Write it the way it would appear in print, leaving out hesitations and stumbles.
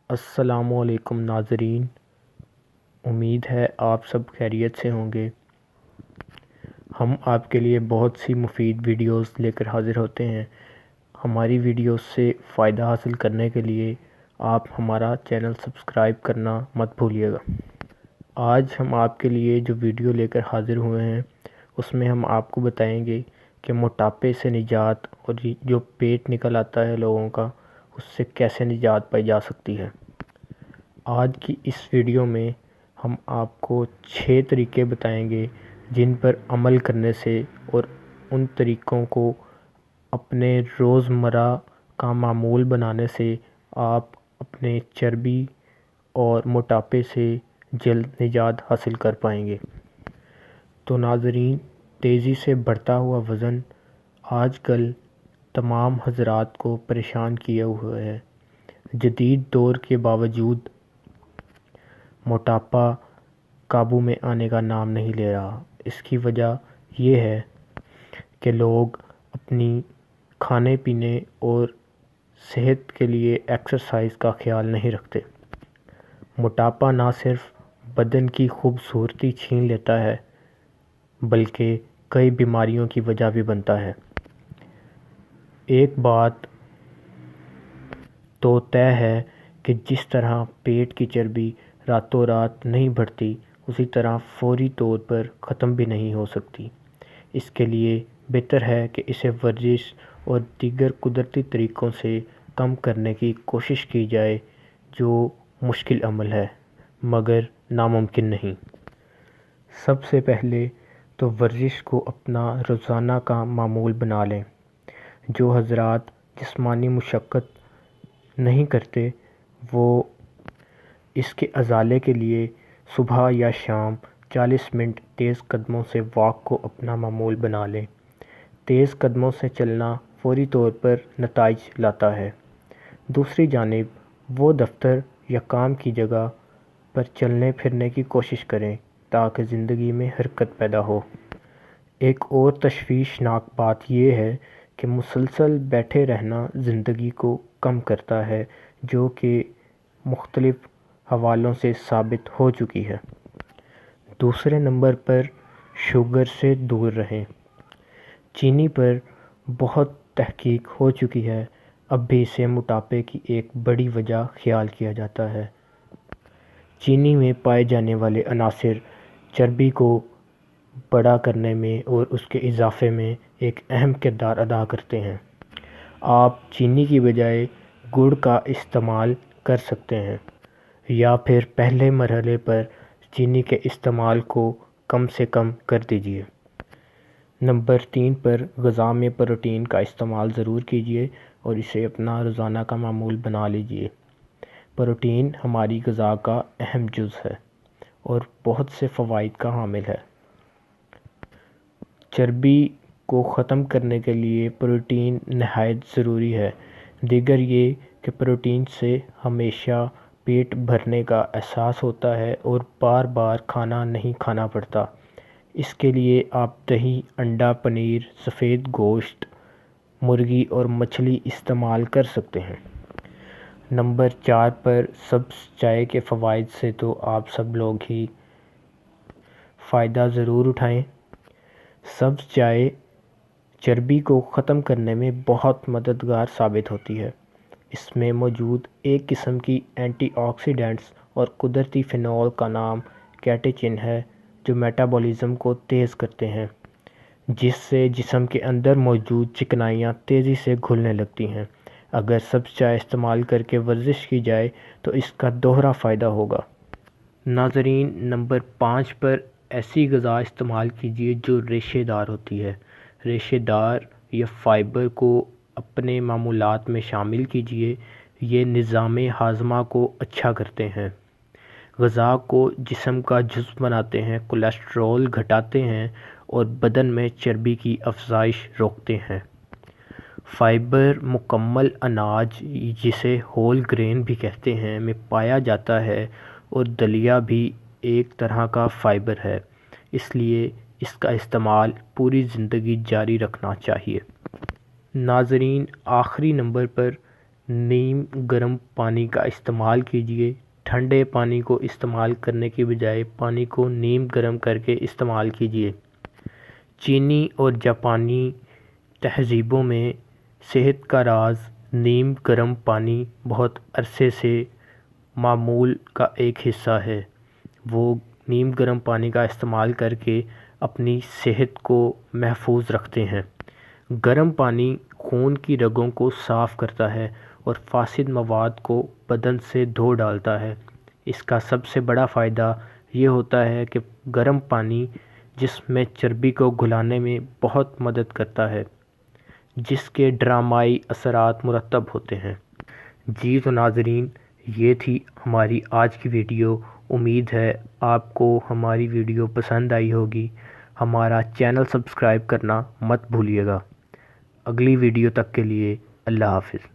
السلام علیکم ناظرین، امید ہے آپ سب خیریت سے ہوں گے۔ ہم آپ کے لیے بہت سی مفید ویڈیوز لے کر حاضر ہوتے ہیں۔ ہماری ویڈیوز سے فائدہ حاصل کرنے کے لیے آپ ہمارا چینل سبسکرائب کرنا مت بھولیے گا۔ آج ہم آپ کے لیے جو ویڈیو لے کر حاضر ہوئے ہیں اس میں ہم آپ کو بتائیں گے کہ موٹاپے سے نجات اور جو پیٹ نکل آتا ہے لوگوں کا، اس سے کیسے نجات پائی جا سکتی ہے۔ آج کی اس ویڈیو میں ہم آپ کو 6 طریقے بتائیں گے جن پر عمل کرنے سے اور ان طریقوں کو اپنے روزمرہ کا معمول بنانے سے آپ اپنے چربی اور موٹاپے سے جلد نجات حاصل کر پائیں گے۔ تو ناظرین، تیزی سے بڑھتا ہوا وزن آج کل تمام حضرات کو پریشان کیے ہوئے ہے۔ جدید دور کے باوجود موٹاپا قابو میں آنے کا نام نہیں لے رہا۔ اس کی وجہ یہ ہے کہ لوگ اپنی کھانے پینے اور صحت کے لیے ایکسرسائز کا خیال نہیں رکھتے۔ موٹاپا نہ صرف بدن کی خوبصورتی چھین لیتا ہے بلکہ کئی بیماریوں کی وجہ بھی بنتا ہے۔ ایک بات تو طے ہے کہ جس طرح پیٹ کی چربی راتوں رات نہیں بڑھتی، اسی طرح فوری طور پر ختم بھی نہیں ہو سکتی۔ اس کے لیے بہتر ہے کہ اسے ورزش اور دیگر قدرتی طریقوں سے کم کرنے کی کوشش کی جائے، جو مشکل عمل ہے مگر ناممکن نہیں۔ سب سے پہلے تو ورزش کو اپنا روزانہ کا معمول بنا لیں۔ جو حضرات جسمانی مشقت نہیں کرتے وہ اس کے ازالے کے لیے صبح یا شام 40 منٹ تیز قدموں سے واک کو اپنا معمول بنا لیں۔ تیز قدموں سے چلنا فوری طور پر نتائج لاتا ہے۔ دوسری جانب وہ دفتر یا کام کی جگہ پر چلنے پھرنے کی کوشش کریں تاکہ زندگی میں حرکت پیدا ہو۔ ایک اور تشویشناک بات یہ ہے کہ مسلسل بیٹھے رہنا زندگی کو کم کرتا ہے، جو کہ مختلف حوالوں سے ثابت ہو چکی ہے۔ دوسرے نمبر پر شوگر سے دور رہیں۔ چینی پر بہت تحقیق ہو چکی ہے، اب بھی اسے موٹاپے کی ایک بڑی وجہ خیال کیا جاتا ہے۔ چینی میں پائے جانے والے عناصر چربی کو بڑا کرنے میں اور اس کے اضافے میں ایک اہم کردار ادا کرتے ہیں۔ آپ چینی کی بجائے گڑ کا استعمال کر سکتے ہیں یا پھر پہلے مرحلے پر چینی کے استعمال کو کم سے کم کر دیجیے۔ نمبر 3 پر غذا میں پروٹین کا استعمال ضرور کیجیے اور اسے اپنا روزانہ کا معمول بنا لیجیے۔ پروٹین ہماری غذا کا اہم جز ہے اور بہت سے فوائد کا حامل ہے۔ چربی کو ختم کرنے کے لیے پروٹین نہایت ضروری ہے۔ دیگر یہ کہ پروٹین سے ہمیشہ پیٹ بھرنے کا احساس ہوتا ہے اور بار بار کھانا نہیں کھانا پڑتا۔ اس کے لیے آپ دہی، انڈا، پنیر، سفید گوشت، مرغی اور مچھلی استعمال کر سکتے ہیں۔ نمبر 4 پر سبز چائے کے فوائد سے تو آپ سب لوگ ہی فائدہ ضرور اٹھائیں۔ سبز چائے چربی کو ختم کرنے میں بہت مددگار ثابت ہوتی ہے۔ اس میں موجود ایک قسم کی اینٹی آکسیڈنٹس اور قدرتی فینول کا نام کیٹیچن ہے، جو میٹابولزم کو تیز کرتے ہیں، جس سے جسم کے اندر موجود چکنائیاں تیزی سے گھلنے لگتی ہیں۔ اگر سبز چائے استعمال کر کے ورزش کی جائے تو اس کا دوہرا فائدہ ہوگا۔ ناظرین، نمبر 5 پر ایسی غذا استعمال کیجیے جو ریشے دار ہوتی ہے۔ ریشے دار یا فائبر کو اپنے معمولات میں شامل کیجیے۔ یہ نظام ہاضمہ کو اچھا کرتے ہیں، غذا کو جسم کا جزو بناتے ہیں، کولیسٹرول گھٹاتے ہیں اور بدن میں چربی کی افزائش روکتے ہیں۔ فائبر مکمل اناج، جسے ہول گرین بھی کہتے ہیں، میں پایا جاتا ہے اور دلیا بھی ایک طرح کا فائبر ہے، اس لیے اس کا استعمال پوری زندگی جاری رکھنا چاہیے۔ ناظرین، آخری نمبر پر نیم گرم پانی کا استعمال کیجیے۔ ٹھنڈے پانی کو استعمال کرنے کی بجائے پانی کو نیم گرم کر کے استعمال کیجیے۔ چینی اور جاپانی تہذیبوں میں صحت کا راز نیم گرم پانی بہت عرصے سے معمول کا ایک حصہ ہے۔ وہ نیم گرم پانی کا استعمال کر کے اپنی صحت کو محفوظ رکھتے ہیں۔ گرم پانی خون کی رگوں کو صاف کرتا ہے اور فاسد مواد کو بدن سے دھو ڈالتا ہے۔ اس کا سب سے بڑا فائدہ یہ ہوتا ہے کہ گرم پانی جسم میں چربی کو گھلانے میں بہت مدد کرتا ہے، جس کے ڈرامائی اثرات مرتب ہوتے ہیں۔ جی تو ناظرین، یہ تھی ہماری آج کی ویڈیو۔ امید ہے آپ کو ہماری ویڈیو پسند آئی ہوگی۔ ہمارا چینل سبسکرائب کرنا مت بھولیے گا۔ اگلی ویڈیو تک کے لیے اللہ حافظ۔